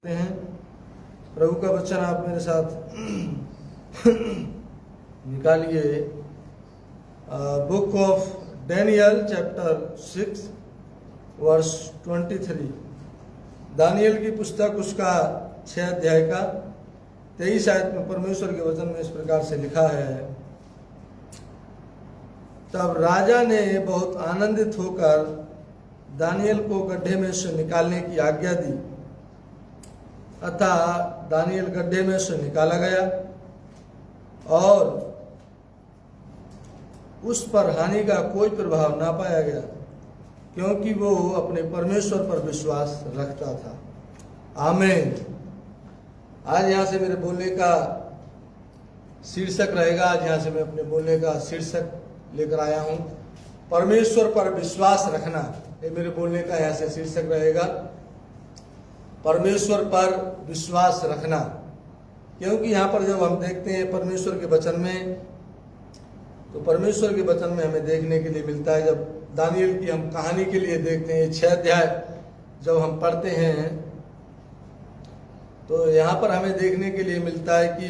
हैं। प्रभु का वचन आप मेरे साथ निकालिए। Book of Daniel chapter 6 verse 23। दानियल की पुस्तक उसका 6 अध्याय का 23 आयत में परमेश्वर के वचन में इस प्रकार से लिखा है। तब राजा ने बहुत आनंदित होकर दानियल को गड्ढे में से निकालने की आज्ञा दी, अतः दानियल गड्ढे में से निकाला गया और उस पर हानि का कोई प्रभाव ना पाया गया, क्योंकि वो अपने परमेश्वर पर विश्वास रखता था। आमीन। आज यहाँ से मेरे बोलने का शीर्षक रहेगा, आज यहाँ से मैं अपने बोलने का शीर्षक लेकर आया हूँ, परमेश्वर पर विश्वास रखना। ये मेरे बोलने का यहाँ से शीर्षक रहेगा, परमेश्वर पर विश्वास रखना। क्योंकि यहाँ पर जब हम देखते हैं परमेश्वर के वचन में, तो परमेश्वर के वचन में हमें देखने के लिए मिलता है, जब दानियल की हम कहानी के लिए देखते हैं 6 अध्याय जब हम पढ़ते हैं, तो यहाँ पर हमें देखने के लिए मिलता है कि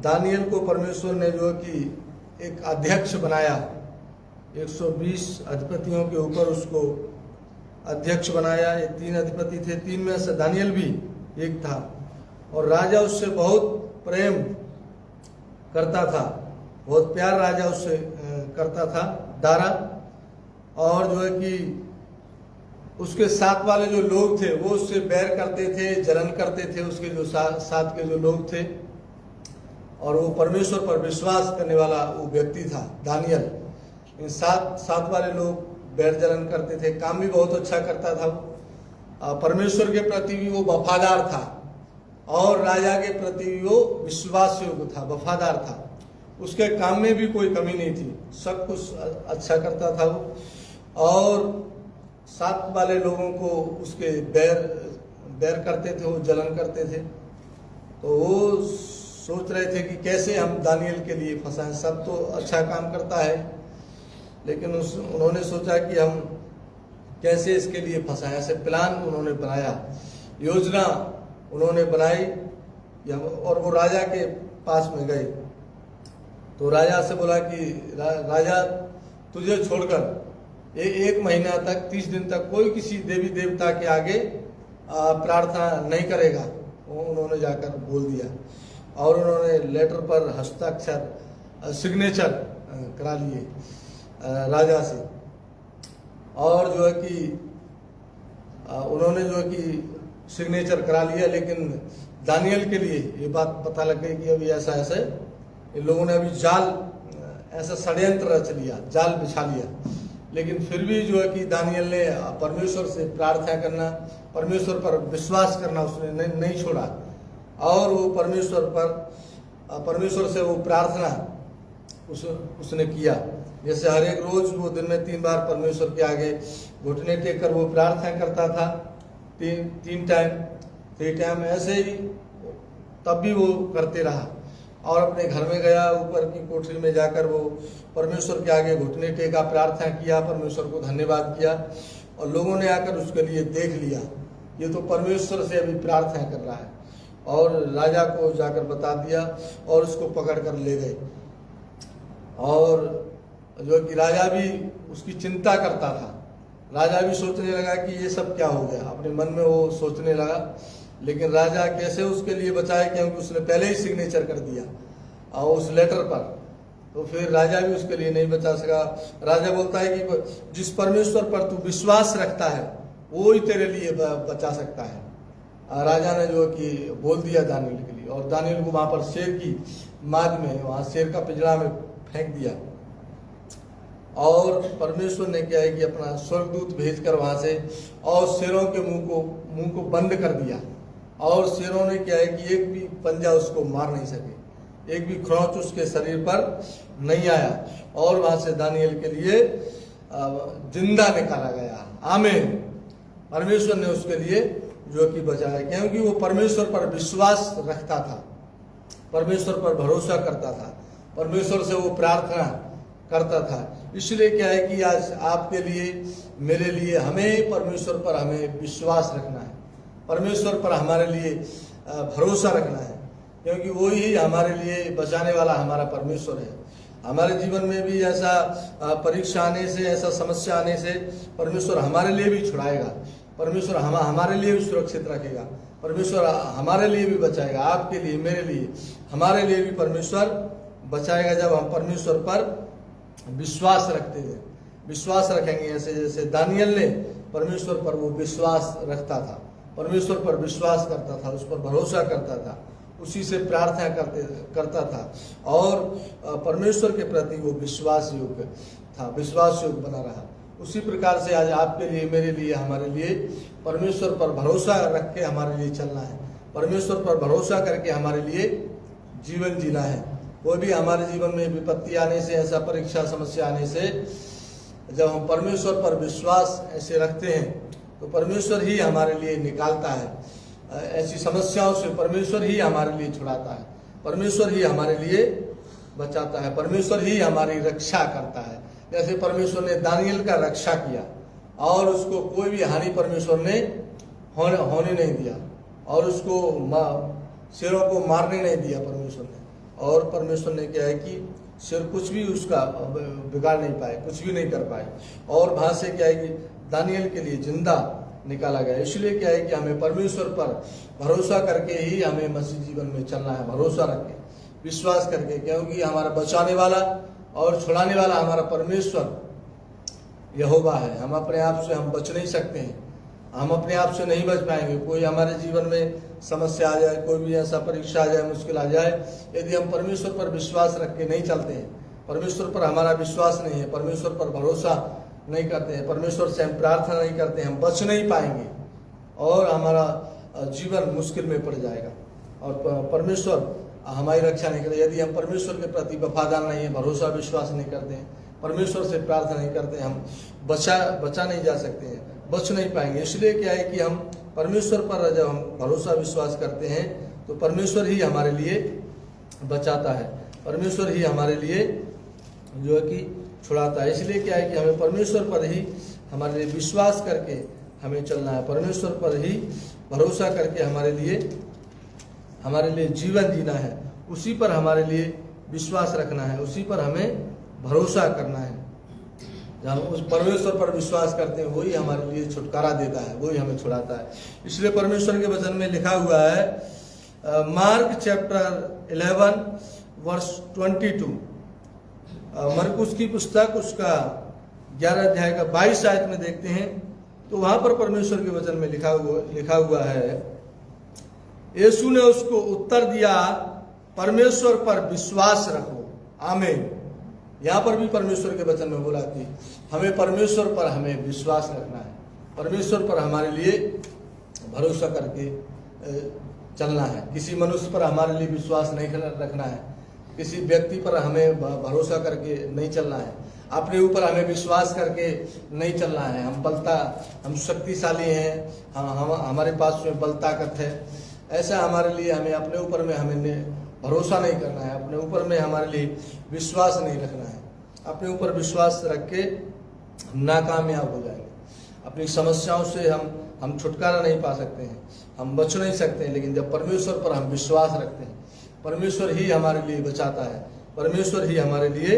दानियल को परमेश्वर ने जो कि एक अध्यक्ष बनाया, 120 अधिपतियों के ऊपर उसको अध्यक्ष बनाया। ये 3 अधिपति थे, 3 में से दानियल भी एक था, और राजा उससे बहुत प्रेम करता था, बहुत प्यार राजा उससे करता था दारा। और जो है कि उसके साथ वाले जो लोग थे वो उससे बैर करते थे, जलन करते थे, उसके जो साथ के जो लोग थे। और वो परमेश्वर पर विश्वास करने वाला वो व्यक्ति था दानियल। इन साथ वाले लोग बैर जलन करते थे, काम भी बहुत अच्छा करता था, परमेश्वर के प्रति भी वो वफादार था और राजा के प्रति भी वो विश्वास योग्य था, वफादार था। उसके काम में भी कोई कमी नहीं थी, सब कुछ अच्छा करता था वो। और साथ वाले लोगों को उसके बैर करते थे, वो जलन करते थे। तो वो सोच रहे थे कि कैसे हम दानियल के लिए फंसाएं, सब तो अच्छा काम करता है, लेकिन उन्होंने सोचा कि हम कैसे इसके लिए फंसाएं। ऐसे प्लान उन्होंने बनाया, योजना उन्होंने बनाई, और वो राजा के पास में गए। तो राजा से बोला कि राजा, तुझे छोड़कर एक महीना तक, 30 दिन तक कोई किसी देवी देवता के आगे प्रार्थना नहीं करेगा। उन्होंने जाकर बोल दिया, और उन्होंने लेटर पर हस्ताक्षर, सिग्नेचर करा लिए राजा से। और जो है कि उन्होंने जो है कि सिग्नेचर करा लिया, लेकिन दानियल के लिए ये बात पता लग गई कि अभी ऐसा ऐसे इन लोगों ने अभी जाल, ऐसा षड्यंत्र रच लिया, जाल बिछा लिया। लेकिन फिर भी जो है कि दानियल ने परमेश्वर से प्रार्थना करना, परमेश्वर पर विश्वास करना उसने नहीं छोड़ा। और वो परमेश्वर से वो प्रार्थना उसने किया। जैसे हर एक रोज वो दिन में 3 बार परमेश्वर के आगे घुटने टेक कर वो प्रार्थना करता था, 3 टाइम ऐसे ही तब भी वो करते रहा। और अपने घर में गया, ऊपर की कोठरी में जाकर वो परमेश्वर के आगे घुटने टेका, प्रार्थना किया, परमेश्वर को धन्यवाद किया। और लोगों ने आकर उसके लिए देख लिया, ये तो परमेश्वर से अभी प्रार्थना कर रहा है, और राजा को जाकर बता दिया, और उसको पकड़ कर ले गए। और जो कि राजा भी उसकी चिंता करता था, राजा भी सोचने लगा कि ये सब क्या हो गया, अपने मन में वो सोचने लगा। लेकिन राजा कैसे उसके लिए बचाए, क्योंकि उसने पहले ही सिग्नेचर कर दिया और उस लेटर पर, तो फिर राजा भी उसके लिए नहीं बचा सका। राजा बोलता है कि जिस परमेश्वर पर तू विश्वास रखता है वो ही तेरे लिए बचा सकता है। राजा ने जो कि बोल दिया दानियल के लिए, और दानियल को वहां पर शेर की माद में, वहां शेर का पिंजरा में फेंक दिया। और परमेश्वर ने क्या है कि अपना स्वर्गदूत भेजकर वहां से, और शेरों के मुंह को बंद कर दिया। और शेरों ने क्या है कि एक भी पंजा उसको मार नहीं सके, एक भी खरोंच उसके शरीर पर नहीं आया। और वहां से दानियल के लिए जिंदा निकाला गया। आमीन। परमेश्वर ने उसके लिए जो कि बचाया, क्योंकि वो परमेश्वर पर विश्वास रखता था, परमेश्वर पर भरोसा करता था, परमेश्वर से वो प्रार्थना करता था। इसलिए क्या है कि आज आपके लिए, मेरे लिए, हमें परमेश्वर पर हमें विश्वास रखना है। परमेश्वर पर हमारे लिए भरोसा रखना है, क्योंकि वो ही हमारे लिए बचाने वाला हमारा परमेश्वर है। हमारे जीवन में भी ऐसा परीक्षा आने से, ऐसा समस्या आने से परमेश्वर हमारे लिए भी छुड़ाएगा, परमेश्वर हमारे लिए भी सुरक्षित रखेगा, परमेश्वर हमारे लिए भी बचाएगा, आपके लिए, मेरे लिए, हमारे लिए भी परमेश्वर बचाएगा जब हम परमेश्वर पर विश्वास रखते हैं। विश्वास रखेंगे, ऐसे जैसे दानियल ने परमेश्वर पर वो विश्वास रखता था, परमेश्वर पर विश्वास करता था, उस पर भरोसा करता था, उसी से प्रार्थना करता था और परमेश्वर के प्रति वो विश्वास योग्य था, विश्वास योग्य बना रहा। उसी प्रकार से आज आपके लिए, मेरे लिए, हमारे लिए परमेश्वर पर भरोसा रख के हमारे लिए चलना है, परमेश्वर पर भरोसा करके हमारे लिए जीवन जीना है। कोई भी हमारे जीवन में विपत्ति आने से, ऐसा परीक्षा समस्या आने से, जब हम परमेश्वर पर विश्वास ऐसे रखते हैं तो परमेश्वर ही हमारे लिए निकालता है। ऐसी समस्याओं से परमेश्वर ही हमारे लिए छुड़ाता है, परमेश्वर ही हमारे लिए बचाता है, परमेश्वर ही हमारी रक्षा करता है। जैसे परमेश्वर ने दानियल का रक्षा किया और उसको कोई भी हानि परमेश्वर ने होने नहीं दिया और उसको शेरों को मारने नहीं दिया परमेश्वर ने। और परमेश्वर ने क्या है कि शेर कुछ भी उसका बिगाड़ नहीं पाए, कुछ भी नहीं कर पाए, और वहां से क्या है कि दानियल के लिए जिंदा निकाला गया। इसलिए क्या है कि हमें परमेश्वर पर भरोसा करके ही हमें मसीह जीवन में चलना है, भरोसा रख के, विश्वास करके, क्योंकि हमारा बचाने वाला और छुड़ाने वाला हमारा परमेश्वर यहोवा है। हम अपने आप से हम बच नहीं सकते हैं, हम अपने आप से नहीं बच पाएंगे। कोई हमारे जीवन में समस्या आ जाए, कोई भी ऐसा परीक्षा आ जाए, मुश्किल आ जाए, यदि हम परमेश्वर पर विश्वास रख के नहीं चलते हैं, परमेश्वर पर हमारा विश्वास नहीं है, परमेश्वर पर भरोसा नहीं करते हैं, परमेश्वर से हम प्रार्थना नहीं करते हैं, हम बच नहीं पाएंगे और हमारा जीवन मुश्किल में पड़ जाएगा और परमेश्वर हमारी रक्षा नहीं करे। यदि हम परमेश्वर के प्रति वफादार नहीं है, भरोसा विश्वास नहीं करते हैं, परमेश्वर से प्रार्थना नहीं करते हैं, हम बचा नहीं जा सकते हैं, बच नहीं पाएंगे। इसलिए क्या है कि हम परमेश्वर पर जब हम भरोसा विश्वास करते हैं तो परमेश्वर ही हमारे लिए बचाता है, परमेश्वर ही हमारे लिए जो है कि छुड़ाता है। इसलिए क्या है कि हमें परमेश्वर पर ही हमारे लिए विश्वास करके हमें चलना है, परमेश्वर पर ही भरोसा करके हमारे लिए जीवन जीना है, उसी पर हमारे लिए विश्वास रखना है, उसी पर हमें भरोसा करना है। जब हम उस परमेश्वर पर विश्वास करते हैं वही हमारे लिए छुटकारा देता है, वही हमें छुड़ाता है। इसलिए परमेश्वर के वचन में लिखा हुआ है, मार्क चैप्टर 11 वर्स 22, मरकुस की पुस्तक उसका 11 अध्याय का 22 आयत में देखते हैं तो वहां पर परमेश्वर के वचन में लिखा हुआ है, यीशु ने उसको उत्तर दिया, परमेश्वर पर विश्वास रखो। आमीन। यहाँ पर भी परमेश्वर के वचन में बोला कि हमें परमेश्वर पर हमें विश्वास रखना है, परमेश्वर पर हमारे लिए भरोसा करके चलना है। किसी मनुष्य पर हमारे लिए विश्वास नहीं रखना है, किसी व्यक्ति पर हमें भरोसा करके नहीं चलना है, अपने ऊपर हमें विश्वास करके नहीं चलना है। हम शक्तिशाली हैं, हमारे पास में बल ताकत है, ऐसा हमारे लिए हमें अपने ऊपर में हमें भरोसा नहीं करना है, अपने ऊपर में हमारे लिए विश्वास नहीं रखना है। अपने ऊपर विश्वास रख के हम नाकामयाब हो जाएंगे, अपनी समस्याओं से हम छुटकारा नहीं पा सकते हैं, हम बच नहीं सकते हैं। लेकिन जब परमेश्वर पर हम विश्वास रखते हैं, परमेश्वर ही हमारे लिए बचाता है, परमेश्वर ही हमारे लिए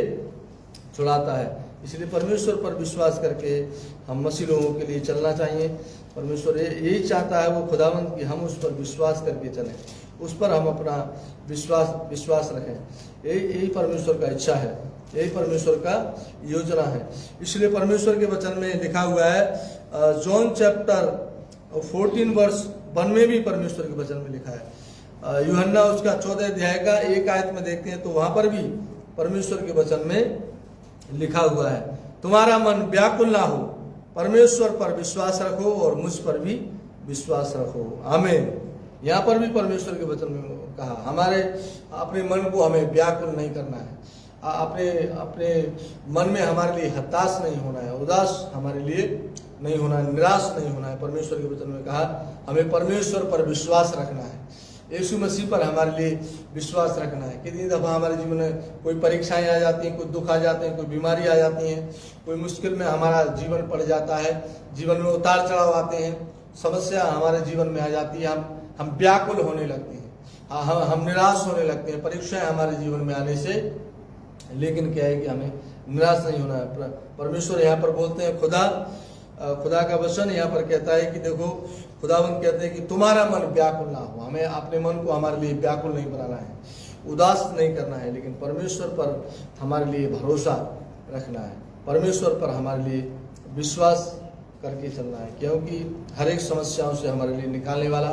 छुड़ाता है। इसलिए परमेश्वर पर विश्वास करके हम मसीह लोगों के लिए चलना चाहिए। परमेश्वर यही चाहता है, वो खुदावंद, कि हम उस पर विश्वास करके चलें, उस पर हम अपना विश्वास रखें। यही परमेश्वर का इच्छा है, यही परमेश्वर का योजना है। इसलिए परमेश्वर के वचन में लिखा हुआ है, जॉन चैप्टर 14 वर्स 1 में भी परमेश्वर के वचन में लिखा है। यूहन्ना उसका 14 अध्याय का 1 आयत में देखते हैं तो वहां पर भी परमेश्वर के वचन में लिखा हुआ है, तुम्हारा मन व्याकुल ना हो, परमेश्वर पर विश्वास रखो और मुझ पर भी विश्वास रखो। आमीन। यहाँ पर भी परमेश्वर के वचन में कहा, हमारे अपने मन को हमें व्याकुल नहीं करना है, अपने मन में हमारे लिए हताश नहीं होना है, उदास हमारे लिए नहीं होना है, निराश नहीं होना है। परमेश्वर के वचन में कहा हमें परमेश्वर पर विश्वास रखना है, यीशु मसीह पर हमारे लिए विश्वास रखना है। कितनी दफ़ा हमारे जीवन में कोई परीक्षाएं आ जाती हैं, कोई दुख आ जाते हैं, कोई बीमारी आ जाती हैं, कोई मुश्किल में हमारा जीवन पड़ जाता है, जीवन में उतार चढ़ाव आते हैं, समस्या हमारे जीवन में आ जाती है, हम व्याकुल होने लगते हैं, हम निराश होने लगते हैं परीक्षाएं हमारे जीवन में आने से। लेकिन क्या है कि हमें निराश नहीं होना है। परमेश्वर यहाँ पर बोलते हैं, खुदा का वचन यहाँ पर कहता है कि देखो, खुदावंद कहते हैं कि तुम्हारा मन व्याकुल ना हो। हमें अपने मन को हमारे लिए व्याकुल नहीं बनाना है, उदास नहीं करना है, लेकिन परमेश्वर पर हमारे लिए भरोसा रखना है, परमेश्वर पर हमारे लिए विश्वास करके चलना है। क्योंकि हर एक समस्याओं से हमारे लिए निकालने वाला,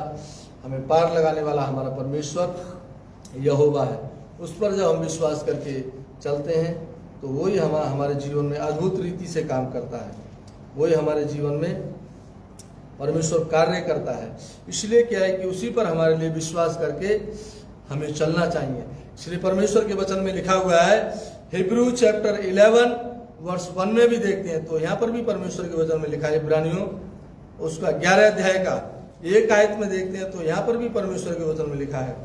हमें पार लगाने वाला हमारा परमेश्वर यहोवा है। उस पर जब हम विश्वास करके चलते हैं तो वही हमारे जीवन में अद्भुत रीति से काम करता है, वही हमारे जीवन में परमेश्वर कार्य करता है। इसलिए क्या है कि उसी पर हमारे लिए विश्वास करके हमें चलना चाहिए। इसलिए परमेश्वर के वचन में लिखा हुआ है, हिब्रू चैप्टर 11 वर्ष 1 में भी देखते हैं तो यहाँ पर भी परमेश्वर के वचन में लिखा है, इब्रानियों उसका 11 अध्याय का 1 आयत में देखते हैं तो यहाँ पर भी परमेश्वर के वचन में लिखा है,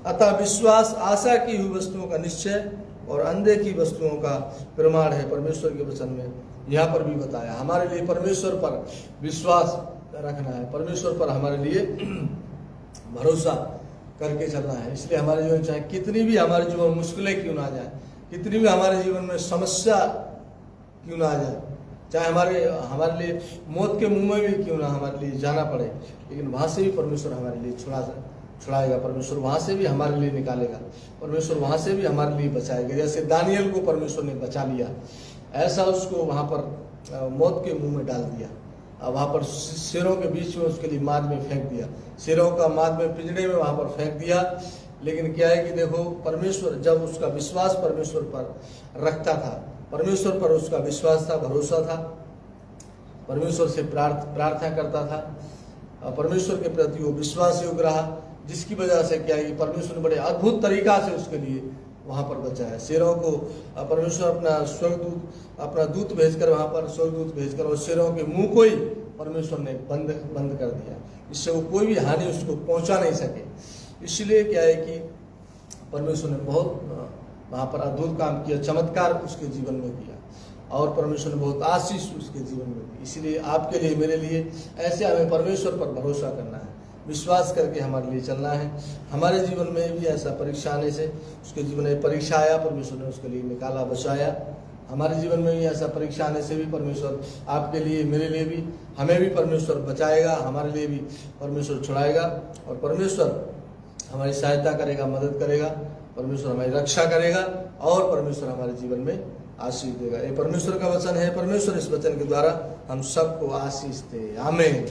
अतः विश्वास आशा की हुई वस्तुओं का निश्चय और अनदेखी वस्तुओं का प्रमाण है। परमेश्वर के वचन में यहाँ पर भी बताया, हमारे लिए परमेश्वर पर विश्वास रखना है, परमेश्वर पर हमारे लिए भरोसा करके चलना है। इसलिए हमारे जीवन चाहे कितनी भी हमारे जीवन में मुश्किलें क्यों ना आ जाए, कितनी भी हमारे जीवन में समस्या क्यों ना आ जाए, चाहे हमारे लिए मौत के मुंह में भी क्यों ना हमारे लिए जाना पड़े, लेकिन वहाँ से भी परमेश्वर हमारे लिए छुड़ाएगा, परमेश्वर वहाँ से भी हमारे लिए निकालेगा, परमेश्वर वहाँ से भी हमारे लिए बचाएगा। जैसे दानियल को परमेश्वर ने बचा लिया, ऐसा उसको वहाँ पर मौत के मुंह में डाल दिया, वहाँ पर शेरों के बीच में उसके लिए माद में फेंक दिया, शेरों का माद में पिंजड़े में वहाँ पर फेंक दिया। लेकिन क्या है कि देखो, परमेश्वर जब उसका विश्वास परमेश्वर पर रखता था, परमेश्वर पर उसका विश्वास था, भरोसा था, परमेश्वर से प्रार्थना करता था, परमेश्वर के प्रति वो विश्वास योग्य रहा, जिसकी वजह से क्या है कि परमेश्वर ने बड़े अद्भुत तरीका से उसके लिए वहाँ पर बचाया। शेरों को परमेश्वर अपना दूत भेजकर वहाँ पर स्वर्गदूत भेजकर और शेरों के मुंह को ही परमेश्वर ने बंद कर दिया, इससे वो कोई भी हानि उसको पहुँचा नहीं सके। इसलिए क्या है कि परमेश्वर ने बहुत वहाँ पर अद्भुत काम किया, चमत्कार उसके जीवन में किया, और परमेश्वर ने बहुत आशीष उसके जीवन में दी। इसलिए आपके लिए, मेरे लिए ऐसे हमें परमेश्वर पर भरोसा करना है, विश्वास करके हमारे लिए चलना है। हमारे जीवन में भी ऐसा परीक्षा आने से, उसके जीवन में परीक्षा आया, परमेश्वर ने उसके लिए निकाला, बचाया। हमारे जीवन में भी ऐसा परीक्षा आने से भी परमेश्वर आपके लिए, मेरे लिए भी, हमें भी परमेश्वर बचाएगा, हमारे लिए भी परमेश्वर छुड़ाएगा, और परमेश्वर हमारी सहायता करेगा, मदद करेगा, परमेश्वर हमारी रक्षा करेगा, और परमेश्वर हमारे जीवन में आशीष देगा। ये परमेश्वर का वचन है, परमेश्वर इस वचन के द्वारा हम सबको आशीष दे। आमीन।